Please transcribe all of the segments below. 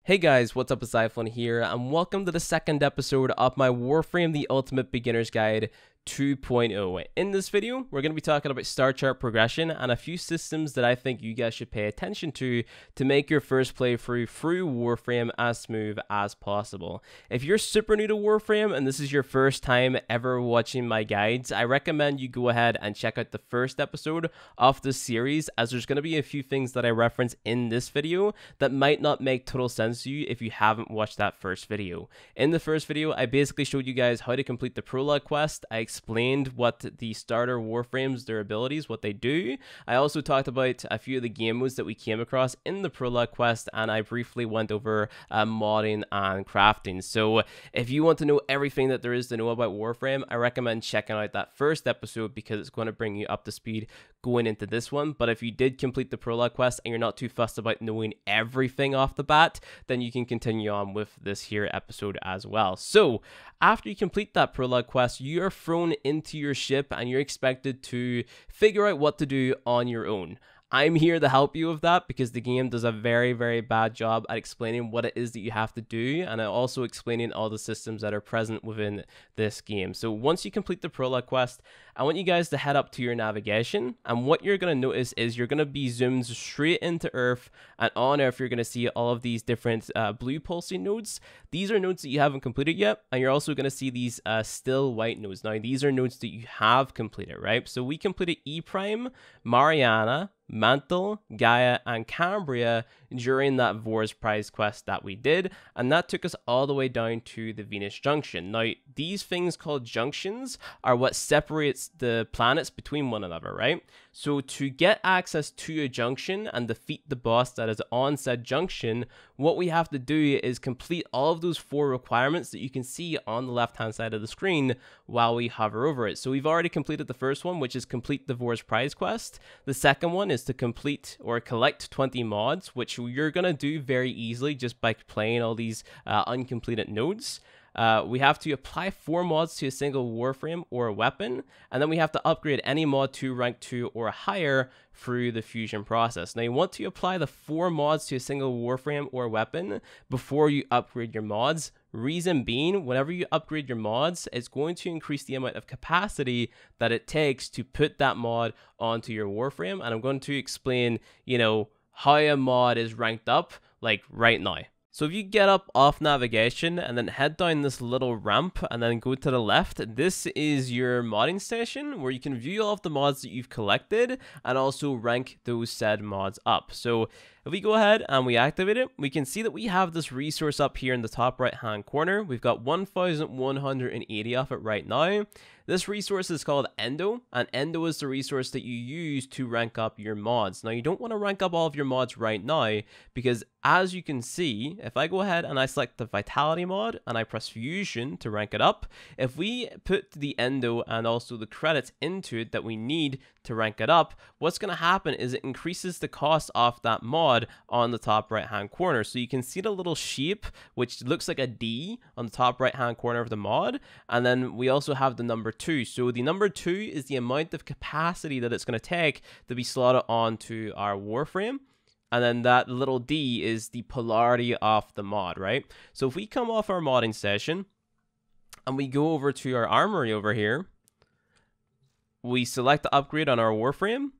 Hey guys, what's up? It's iFlynn here, and welcome to the second episode of my Warframe The Ultimate Beginner's Guide 2.0. In this video, we're going to be talking about star chart progression and a few systems that I think you guys should pay attention to make your first playthrough through Warframe as smooth as possible. If you're super new to Warframe and this is your first time ever watching my guides, I recommend you go ahead and check out the first episode of this series, as there's going to be a few things that I reference in this video that might not make total sense to you if you haven't watched that first video. In the first video, I basically showed you guys how to complete the prologue quest. I explained what the starter Warframes, their abilities, what they do. I also talked about a few of the game modes that we came across in the prologue quest, and I briefly went over modding and crafting. So if you want to know everything that there is to know about Warframe, I recommend checking out that first episode because it's going to bring you up to speed going into this one. But if you did complete the prologue quest and you're not too fussed about knowing everything off the bat, then you can continue on with this here episode as well. So after you complete that prologue quest, you are thrown into your ship and you're expected to figure out what to do on your own. I'm here to help you with that because the game does a very, very bad job at explaining what it is that you have to do, and also explaining all the systems that are present within this game. So once you complete the prologue quest, I want you guys to head up to your navigation, and what you're going to notice is you're going to be zoomed straight into Earth, and on Earth you're going to see all of these different blue pulsing nodes. These are nodes that you haven't completed yet, and you're also going to see these still white nodes. Now these are nodes that you have completed, right? So we completed E Prime, Mariana, Mantle, Gaia, and Cambria during that Vor's Prize quest that we did, and that took us all the way down to the Venus Junction. Now, these things called junctions are what separates the planets between one another, right? So to get access to a junction and defeat the boss that is on said junction, what we have to do is complete all of those 4 requirements that you can see on the left-hand side of the screen while we hover over it. So we've already completed the first one, which is complete the Vor's Prize quest. The second one is to complete or collect 20 mods, which you're going to do very easily just by playing all these uncompleted nodes. We have to apply 4 mods to a single Warframe or a weapon, and then we have to upgrade any mod to rank 2 or higher through the fusion process. Now you want to apply the 4 mods to a single Warframe or weapon before you upgrade your mods. Reason being, whenever you upgrade your mods, it's going to increase the amount of capacity that it takes to put that mod onto your Warframe, and I'm going to explain, how a mod is ranked up, like right now. So if you get up off navigation and then head down this little ramp and then go to the left, this is your modding station where you can view all of the mods that you've collected and also rank those said mods up. So if we go ahead and we activate it, we can see that we have this resource up here in the top right hand corner. We've got 1,180 of it right now. This resource is called Endo, and Endo is the resource that you use to rank up your mods. Now, you don't want to rank up all of your mods right now because, as you can see, if I go ahead and I select the Vitality mod and I press Fusion to rank it up, if we put the Endo and also the credits into it that we need to rank it up, what's going to happen is it increases the cost of that mod on the top right hand corner. So you can see the little shape, which looks like a D on the top right hand corner of the mod, and then we also have the number 2. So the number 2 is the amount of capacity that it's going to take to be slotted onto our Warframe. And then that little D is the polarity of the mod, right? So if we come off our modding session and we go over to our armory over here, we select the upgrade on our Warframe,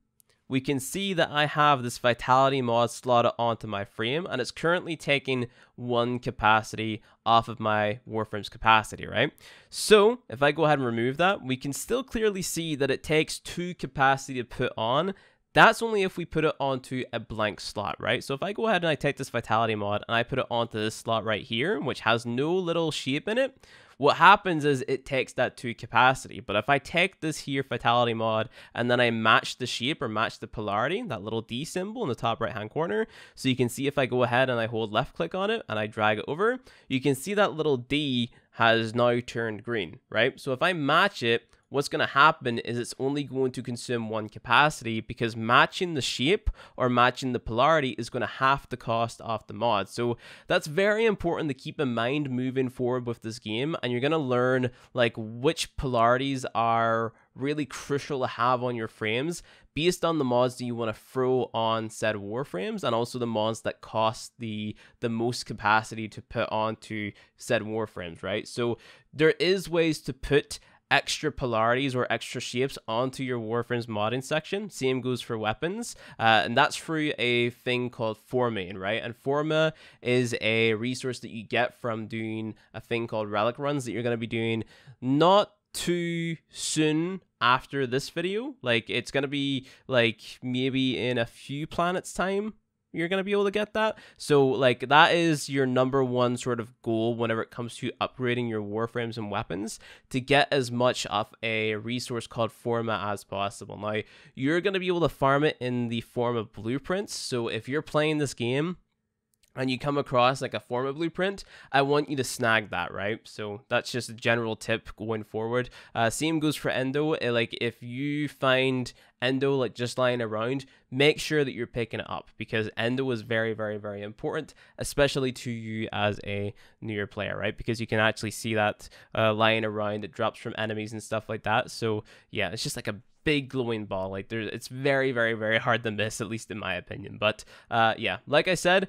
we can see that I have this Vitality mod slotted onto my frame, and it's currently taking 1 capacity off of my Warframe's capacity, right? So if I go ahead and remove that, we can still clearly see that it takes 2 capacity to put on. That's only if we put it onto a blank slot, right? So if I go ahead and I take this Vitality mod and I put it onto this slot right here, which has no little shape in it, what happens is it takes that 2 capacity. But if I take this here Vitality mod and then I match the shape or match the polarity, that little D symbol in the top right hand corner, so you can see if I go ahead and I hold left click on it and I drag it over, you can see that little D has now turned green, right? So if I match it, what's going to happen is it's only going to consume 1 capacity because matching the shape or matching the polarity is going to half the cost of the mod. So that's very important to keep in mind moving forward with this game, and you're going to learn like which polarities are really crucial to have on your frames based on the mods that you want to throw on said warframes, and also the mods that cost the most capacity to put onto said warframes, right? So there is ways to put extra polarities or extra shapes onto your warframes modding section. Same goes for weapons, and that's through a thing called Formain, right? And Forma is a resource that you get from doing a thing called relic runs that you're going to be doing not too soon after this video. Like, it's going to be like maybe in a few planets time you're going to be able to get that. So like, that is your number one sort of goal whenever it comes to upgrading your warframes and weapons, to get as much of a resource called Forma as possible. Now, you're going to be able to farm it in the form of blueprints. So if you're playing this game and you come across like a Forma blueprint, I want you to snag that, right? So that's just a general tip going forward. Same goes for Endo. Like, if you find Endo like just lying around, make sure that you're picking it up, because Endo is very, very, very important, especially to you as a newer player, right? Because you can actually see that lying around. It drops from enemies and stuff like that. So yeah, it's just like a big glowing ball. Like, it's very, very, very hard to miss, at least in my opinion. But yeah, like I said,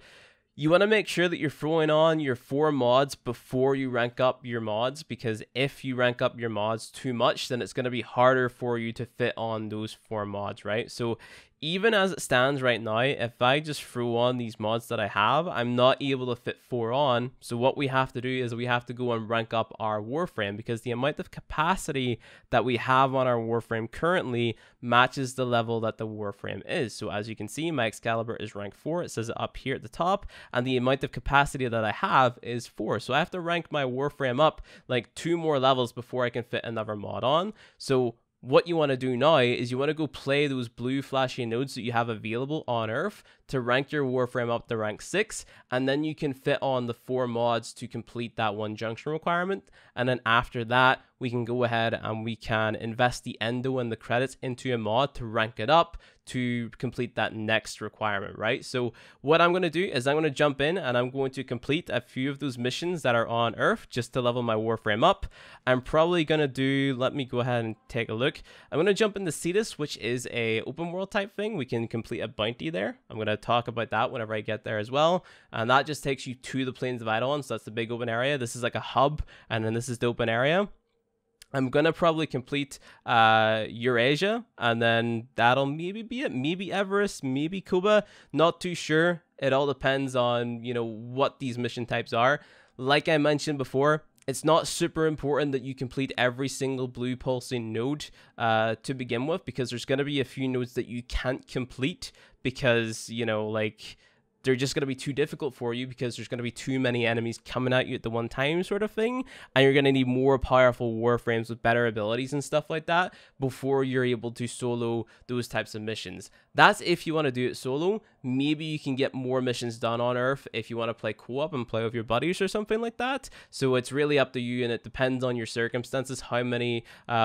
you want to make sure that you're throwing on your 4 mods before you rank up your mods, because if you rank up your mods too much, then it's going to be harder for you to fit on those 4 mods, right? So even as it stands right now, if I just throw on these mods that I have, I'm not able to fit 4 on. So what we have to do is we have to go and rank up our warframe, because the amount of capacity that we have on our warframe currently matches the level that the warframe is. So as you can see, my Excalibur is rank 4. It says it up here at the top, and the amount of capacity that I have is 4. So I have to rank my warframe up like 2 more levels before I can fit another mod on. So what you want to do now is you want to go play those blue flashy nodes that you have available on Earth to rank your warframe up to rank 6, and then you can fit on the 4 mods to complete that 1 junction requirement. And then after that, we can go ahead and we can invest the endo and the credits into a mod to rank it up to complete that next requirement, right? So what I'm going to do is I'm going to jump in and I'm going to complete a few of those missions that are on Earth just to level my warframe up. I'm probably going to do, let me go ahead and take a look. I'm going to jump into Cetus, which is a open world type thing. We can complete a bounty there. I'm going to talk about that whenever I get there as well. And that just takes you to the plains of Eidelons. So that's the big open area. This is like a hub, and then this is the open area. I'm going to probably complete Eurasia, and then that'll maybe be it. Maybe Everest, maybe Cuba. Not too sure. It all depends on, you know, what these mission types are. Like I mentioned before, it's not super important that you complete every single blue pulsing node to begin with, because there's going to be a few nodes that you can't complete because, you know, like, they're just going to be too difficult for you because there's going to be too many enemies coming at you at the one time sort of thing, and you're going to need more powerful warframes with better abilities and stuff like that before you're able to solo those types of missions. That's if you want to do it solo. Maybe you can get more missions done on Earth if you want to play co-op and play with your buddies or something like that. So it's really up to you, and it depends on your circumstances how many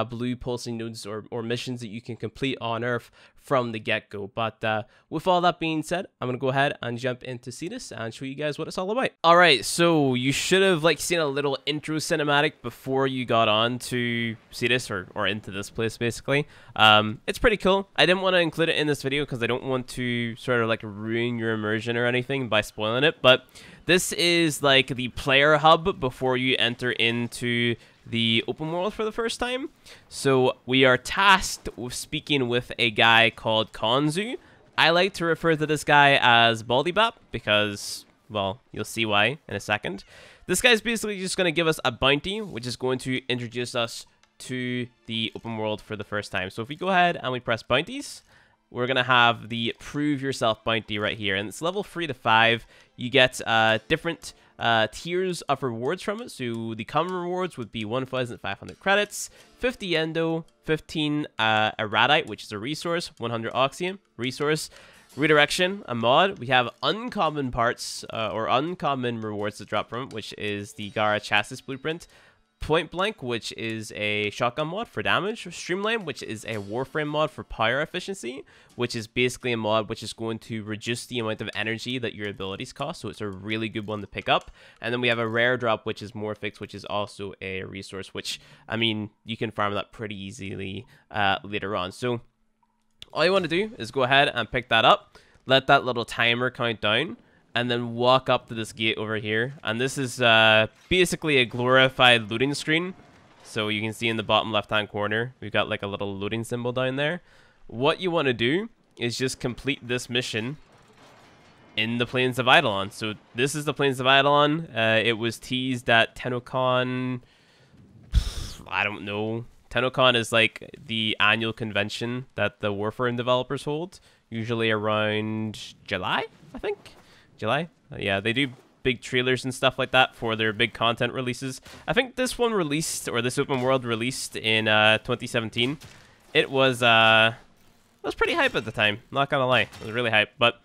blue pulsing nodes or missions that you can complete on Earth from the get-go. But with all that being said, I'm going to go ahead and jump into Cetus and show you guys what it's all about. Alright, so you should have like seen a little intro cinematic before you got on to Cetus or into this place basically. It's pretty cool. I didn't want to include it in this video because I don't want to sort of like ruin your immersion or anything by spoiling it, but this is like the player hub before you enter into the open world for the first time. So we are tasked with speaking with a guy called Konzu. I like to refer to this guy as Baldybap because, well, you'll see why in a second. This guy's basically just going to give us a bounty, which is going to introduce us to the open world for the first time. So if we go ahead and we press bounties, we're going to have the prove yourself bounty right here. And it's level 3 to 5. You get different tiers of rewards from it. So the common rewards would be 1,500 credits, 50 endo, 15 erudite, which is a resource, 100 oxygen, resource, redirection, a mod. We have uncommon parts or uncommon rewards to drop from it, which is the Gara chassis blueprint, Point Blank, which is a shotgun mod for damage, Streamline, which is a Warframe mod for power efficiency, which is basically a mod which is going to reduce the amount of energy that your abilities cost, so it's a really good one to pick up. And then we have a rare drop, which is Morphix, which is also a resource, which, I mean, you can farm that pretty easily later on. So all you want to do is go ahead and pick that up, let that little timer count down, and then walk up to this gate over here. And this is basically a glorified looting screen. So you can see in the bottom left-hand corner, we've got like a little looting symbol down there. What you want to do is just complete this mission in the Plains of Eidolon. So this is the Plains of Eidolon. It was teased at TennoCon. I don't know. TennoCon is like the annual convention that the Warframe developers hold, usually around July, I think. July? Yeah, they do big trailers and stuff like that for their big content releases. I think this one released, or this open world released in 2017. It was pretty hype at the time, not gonna lie. It was really hype. But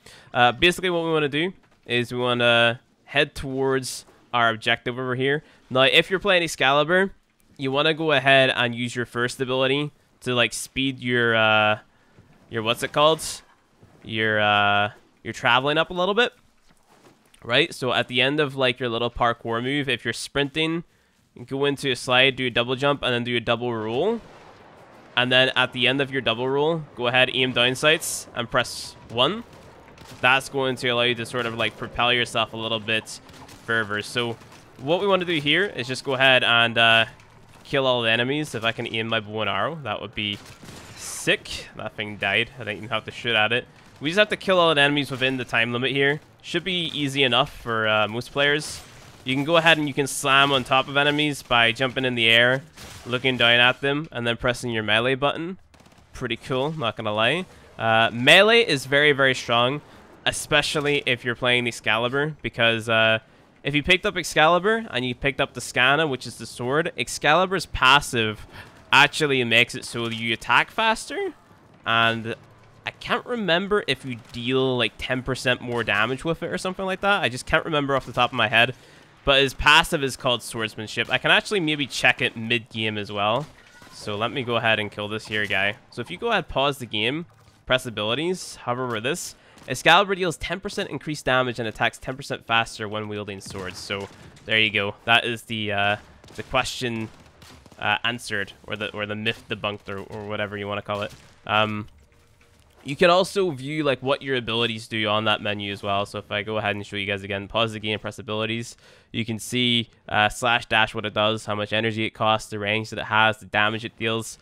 basically what we want to do is we want to head towards our objective over here. Now, if you're playing Excalibur, you want to go ahead and use your first ability to like speed your what's it called? Your traveling up a little bit. Right, so at the end of like your little parkour move, if you're sprinting, go into a slide, do a double jump, and then do a double roll. And then at the end of your double roll, go ahead, aim down sights, and press 1. That's going to allow you to sort of like propel yourself a little bit further. So what we want to do here is just go ahead and kill all the enemies. If I can aim my bow and arrow, that would be sick. That thing died. I didn't even have to shoot at it. We just have to kill all the enemies within the time limit here. Should be easy enough for most players. You can go ahead and you can slam on top of enemies by jumping in the air, looking down at them, and then pressing your melee button. Pretty cool, not gonna lie. Melee is very, very strong, especially if you're playing Excalibur, because if you picked up Excalibur and you picked up the Scana, which is the sword, Excalibur's passive actually makes it so you attack faster, and I can't remember if you deal like 10% more damage with it or something like that. I just can't remember off the top of my head. But his passive is called Swordsmanship. I can actually maybe check it mid-game as well. So let me go ahead and kill this here guy. So if you go ahead, pause the game, press abilities, hover over this. Excalibur deals 10% increased damage and attacks 10% faster when wielding swords. So there you go. That is the question answered, or the myth debunked, or whatever you want to call it. You can also view like what your abilities do on that menu as well. So if I go ahead and show you guys again, pause the game, press abilities, you can see /dash what it does, how much energy it costs, the range that it has, the damage it deals.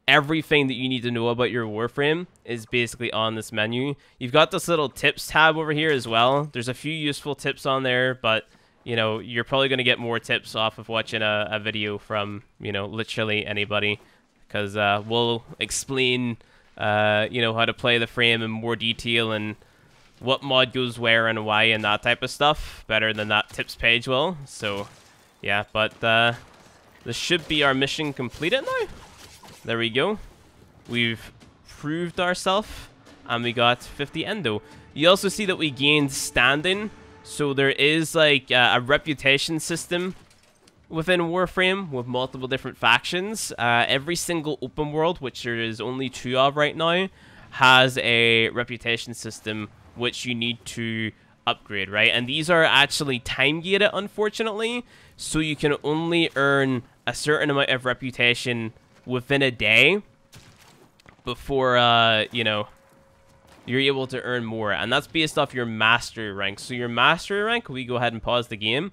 Everything that you need to know about your Warframe is basically on this menu. You've got this little tips tab over here as well. There's a few useful tips on there, but you know, you're probably going to get more tips off of watching a video from, you know, literally anybody, because we'll explain you know, how to play the frame in more detail and what mod goes where and why and that type of stuff better than that tips page will. So yeah, but this should be our mission completed now. There we go. We've proved ourselves and we got 50 endo. You also see that we gained standing, so there is like a reputation system within Warframe with multiple different factions. Every single open world, which there is only 2 of right now, has a reputation system which you need to upgrade, right? And these are actually time gated, unfortunately, so you can only earn a certain amount of reputation within a day before you know, you're able to earn more, and that's based off your mastery rank. So your mastery rank, we go ahead and pause the game,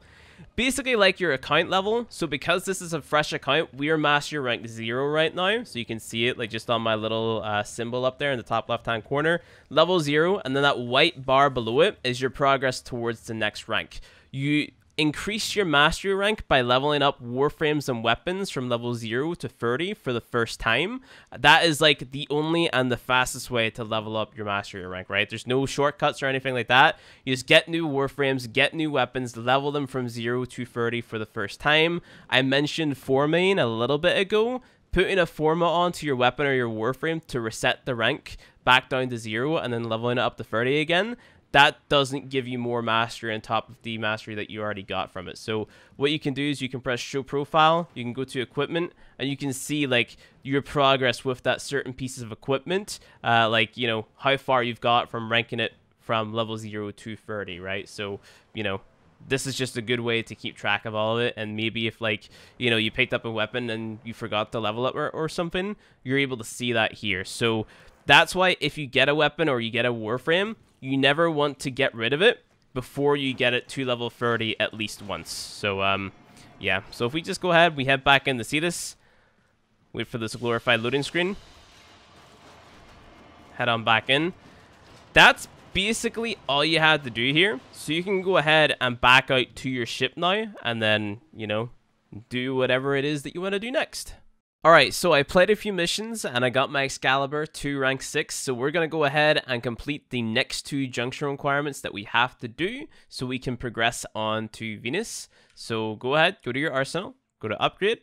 basically like your account level. So because this is a fresh account, we are mastery rank 0 right now. So you can see it like just on my little symbol up there in the top left hand corner, level 0, and then that white bar below it is your progress towards the next rank. You increase your mastery rank by leveling up warframes and weapons from level 0 to 30 for the first time. That is like the only and the fastest way to level up your mastery rank, right? There's no shortcuts or anything like that. You just get new warframes, get new weapons, level them from 0 to 30 for the first time. I mentioned formatting a little bit ago. Putting a format onto your weapon or your warframe to reset the rank back down to 0 and then leveling it up to 30 again. that doesn't give you more mastery on top of the mastery that you already got from it. So what you can do is you can press show profile, you can go to equipment, and you can see like your progress with that certain pieces of equipment, like, you know, how far you've got from ranking it from level 0 to 30, right? So, you know, this is just a good way to keep track of all of it. And maybe if, like, you know, you picked up a weapon and you forgot to level up or something, you're able to see that here. So that's why if you get a weapon or you get a Warframe, you never want to get rid of it before you get it to level 30 at least once. So, yeah. So if we just go ahead, we head back in to see this. Wait for this glorified loading screen. Head on back in. That's basically all you had to do here. So you can go ahead and back out to your ship now and then, you know, do whatever it is that you want to do next. Alright, so I played a few missions and I got my Excalibur to rank 6. So we're going to go ahead and complete the next 2 junction requirements that we have to do so we can progress on to Venus. So go ahead, go to your arsenal, go to upgrade,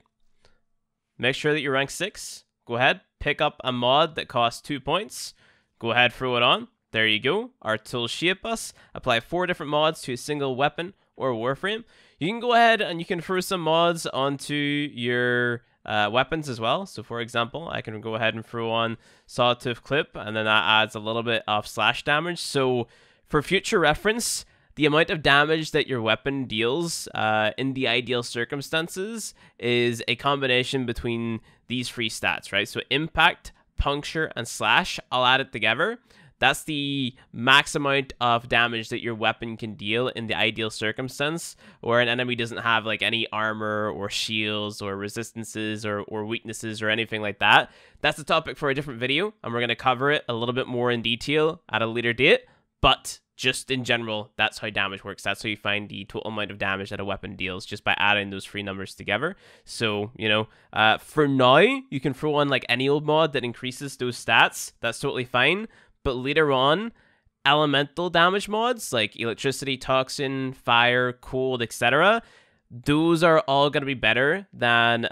make sure that you're rank 6. Go ahead, pick up a mod that costs 2 points. Go ahead, throw it on. There you go. Our tool shape us. Apply 4 different mods to a single weapon or Warframe. You can go ahead and you can throw some mods onto your weapons as well. So for example, I can go ahead and throw on Sawtooth Clip, and then that adds a little bit of slash damage. So for future reference, the amount of damage that your weapon deals in the ideal circumstances is a combination between these 3 stats, right? So impact, puncture, and slash. I'll add it together. That's the max amount of damage that your weapon can deal in the ideal circumstance, where an enemy doesn't have like any armor or shields or resistances or weaknesses or anything like that. That's a topic for a different video, and we're going to cover it a little bit more in detail at a later date. But just in general, that's how damage works. That's how you find the total amount of damage that a weapon deals, just by adding those 3 numbers together. So, you know, for now, you can throw on like any old mod that increases those stats. That's totally fine. But later on, elemental damage mods like electricity, toxin, fire, cold, etc., those are all going to be better than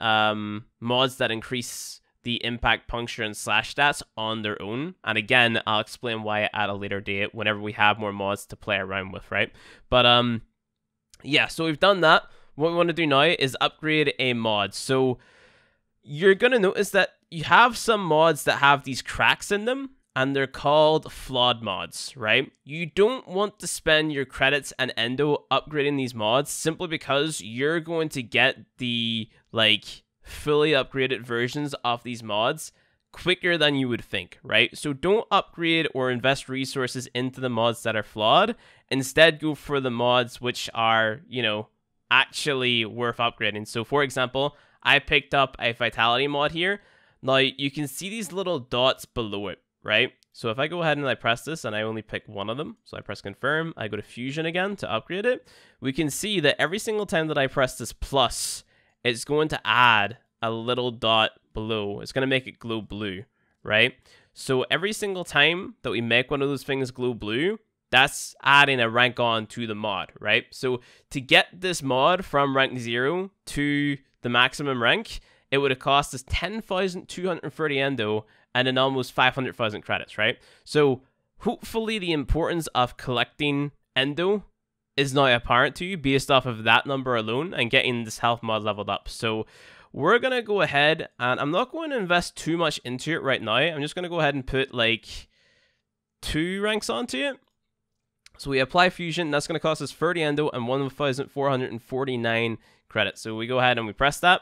mods that increase the impact, puncture, and slash stats on their own. And again, I'll explain why at a later date whenever we have more mods to play around with, right? But yeah, so we've done that. What we want to do now is upgrade a mod. So you're going to notice that you have some mods that have these cracks in them, and they're called Flawed Mods, right? You don't want to spend your credits and endo upgrading these mods simply because you're going to get the, like, fully upgraded versions of these mods quicker than you would think, right? So don't upgrade or invest resources into the mods that are flawed. Instead, go for the mods which are, you know, actually worth upgrading. So, for example, I picked up a Vitality mod here. Now, you can see these little dots below it, right? So if I go ahead and I press this and I only pick one of them, so I press confirm, I go to fusion again to upgrade it, we can see that every single time that I press this plus, it's going to add a little dot below. It's going to make it glow blue, right? So every single time that we make one of those things glow blue, that's adding a rank on to the mod, right? So to get this mod from rank 0 to the maximum rank, it would have cost us 10,230 endo and then almost 500,000 credits, right? So hopefully the importance of collecting endo is now apparent to you based off of that number alone and getting this health mod leveled up. So we're going to go ahead, and I'm not going to invest too much into it right now. I'm just going to go ahead and put like 2 ranks onto it. So we apply fusion. That's going to cost us 30 endo and 1,449 credits. So we go ahead and we press that.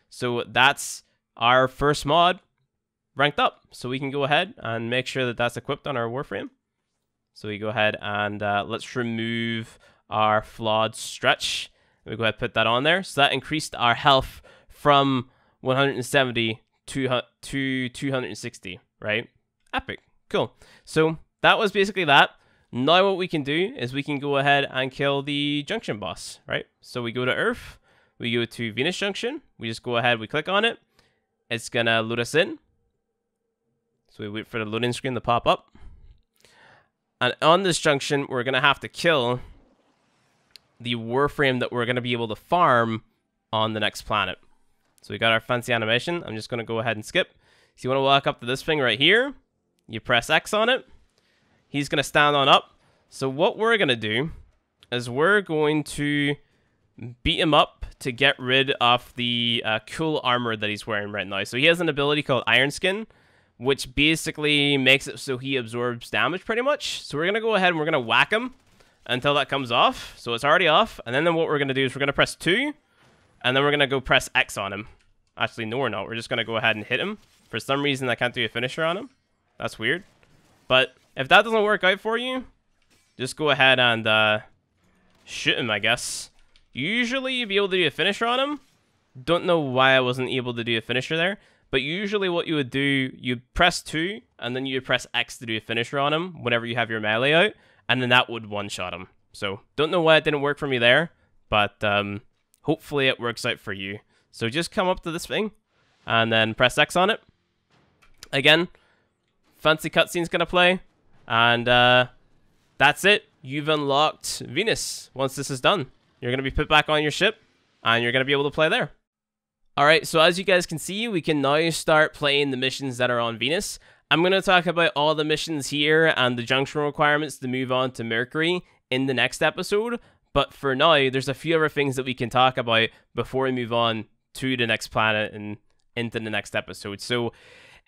So that's our first mod ranked up. So we can go ahead and make sure that that's equipped on our Warframe. So we go ahead and let's remove our flawed stretch. We go ahead and put that on there. So that increased our health from 170 to 260, right? Epic. Cool. So that was basically that. Now what we can do is we can go ahead and kill the junction boss, right? So we go to Earth. We go to Venus Junction. We just go ahead, we click on it. It's going to load us in. So we wait for the loading screen to pop up. And on this junction, we're going to have to kill the Warframe that we're going to be able to farm on the next planet. So we got our fancy animation. I'm just going to go ahead and skip. So you want to walk up to this thing right here. You press X on it. He's going to stand on up. So what we're going to do is we're going to beat him up to get rid of the cool armor that he's wearing right now. So he has an ability called Iron Skin, which basically makes it so he absorbs damage pretty much. So we're going to go ahead and we're going to whack him until that comes off. So it's already off. And then what we're going to do is we're going to press 2, and then we're going to go press X on him. Actually, no, we're not. We're just going to go ahead and hit him. For some reason, I can't do a finisher on him. That's weird. But if that doesn't work out for you, just go ahead and shoot him, I guess. Usually, you'd be able to do a finisher on him. Don't know why I wasn't able to do a finisher there. But usually what you would do, you'd press 2, and then you'd press X to do a finisher on him whenever you have your melee out. And then that would one-shot him. So, don't know why it didn't work for me there. But hopefully it works out for you. So just come up to this thing, and then press X on it. Again, fancy cutscene's gonna play, and that's it. You've unlocked Venus. Once this is done, you're gonna be put back on your ship, and you're gonna be able to play there. Alright, so as you guys can see, we can now start playing the missions that are on Venus. I'm gonna talk about all the missions here and the junction requirements to move on to Mercury in the next episode. But for now, there's a few other things that we can talk about before we move on to the next planet and into the next episode. So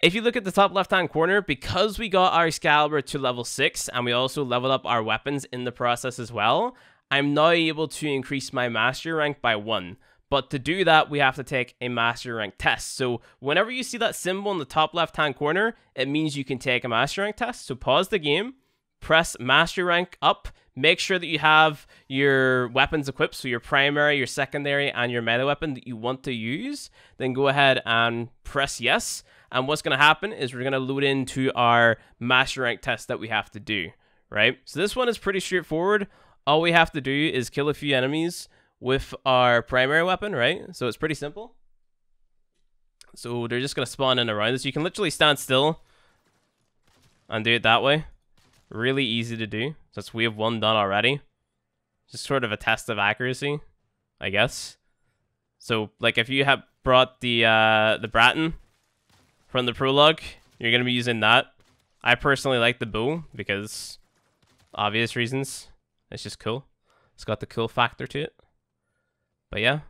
if you look at the top left-hand corner, because we got our Excalibur to level 6, and we also leveled up our weapons in the process as well, I'm now able to increase my mastery rank by 1. But to do that, we have to take a mastery rank test. So whenever you see that symbol in the top left-hand corner, it means you can take a mastery rank test. So pause the game, press mastery rank up, make sure that you have your weapons equipped, so your primary, your secondary, and your meta weapon that you want to use. Then go ahead and press yes. And what's going to happen is we're going to load into our master rank test that we have to do, right? So this one is pretty straightforward. All we have to do is kill a few enemies with our primary weapon, right? So it's pretty simple. So they're just going to spawn in around us. You can literally stand still and do it that way. Really easy to do. So that's wave 1 done already. Just sort of a test of accuracy, I guess. So, like, if you have brought the Bratton from the prologue, you're going to be using that. I personally like the bow because obvious reasons. It's just cool. It's got the cool factor to it. But yeah,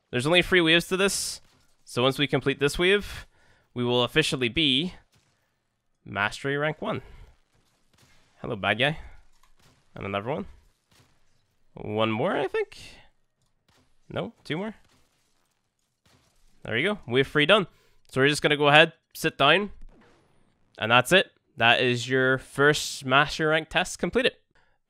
there's only 3 waves to this. So once we complete this wave, we will officially be Mastery Rank 1. Hello, bad guy. And another one. One more, I think. No, 2 more. There you go. Wave 3 done. So we're just going to go ahead, sit down. And that's it. That is your first Master Rank test completed.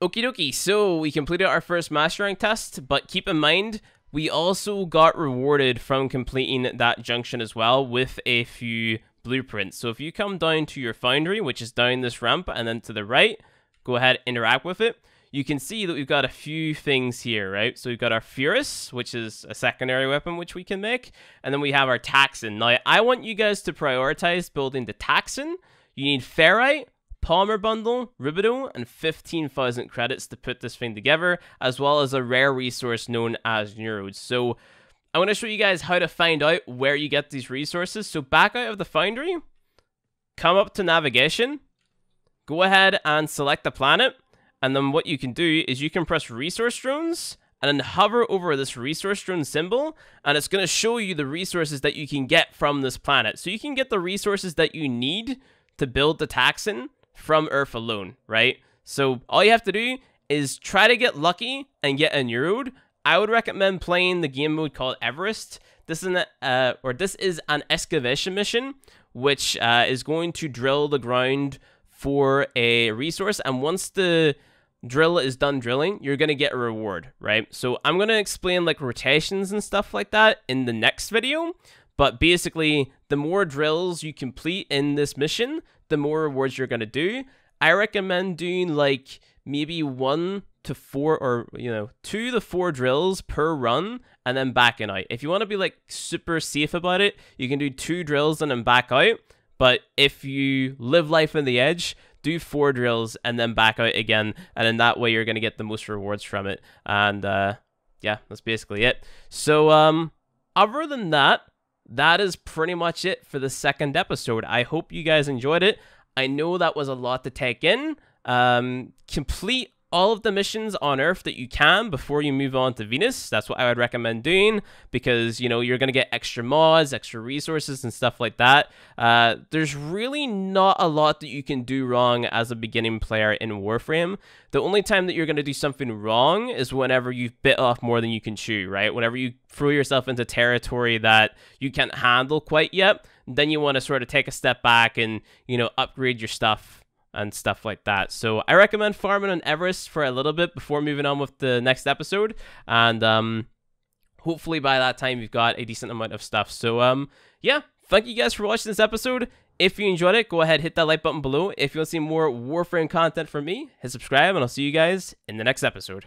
Okie dokie. So we completed our first Master Rank test. But keep in mind, we also got rewarded from completing that junction as well with a few blueprints. So if you come down to your foundry, which is down this ramp, and then to the right, go ahead, interact with it. You can see that we've got a few things here, right? So we've got our Furus, which is a secondary weapon which we can make. And then we have our Taxon. Now, I want you guys to prioritize building the Taxon. You need Ferrite, Palmer Bundle, Rubido, and 15,000 credits to put this thing together, as well as a rare resource known as Neurodes. So I'm going to show you guys how to find out where you get these resources. So back out of the foundry, come up to navigation, go ahead and select the planet, and then what you can do is you can press resource drones and then hover over this resource drone symbol, and it's going to show you the resources that you can get from this planet. So you can get the resources that you need to build the Taxon from Earth alone, right? So all you have to do is try to get lucky and get a Neurode. I would recommend playing the game mode called Everest. This is an excavation mission, which is going to drill the ground for a resource, and once the drill is done drilling, you're going to get a reward, right? So I'm going to explain like rotations and stuff like that in the next video, but basically the more drills you complete in this mission, the more rewards you're going to do. I recommend doing like maybe 1 to 4 or 2 to 4 drills per run and then backing out. If you want to be like super safe about it, you can do 2 drills and then back out. But if you live life on the edge, do 4 drills and then back out again, and then that way you're going to get the most rewards from it. And yeah, that's basically it. So other than that, that is pretty much it for the second episode. I hope you guys enjoyed it. I know that was a lot to take in. Complete all of the missions on Earth that you can before you move on to Venus. That's what I would recommend doing, because, you know, you're going to get extra mods, extra resources, and stuff like that. There's really not a lot that you can do wrong as a beginning player in Warframe. The only time that you're going to do something wrong is whenever you've bit off more than you can chew, right? Whenever you throw yourself into territory that you can't handle quite yet, then you want to sort of take a step back and, you know, upgrade your stuff and stuff like that. So I recommend farming on Everest for a little bit before moving on with the next episode, and hopefully by that time you've got a decent amount of stuff. So yeah, thank you guys for watching this episode. If you enjoyed it, go ahead, hit that like button below. If you want to see more Warframe content from me, hit subscribe, and I'll see you guys in the next episode.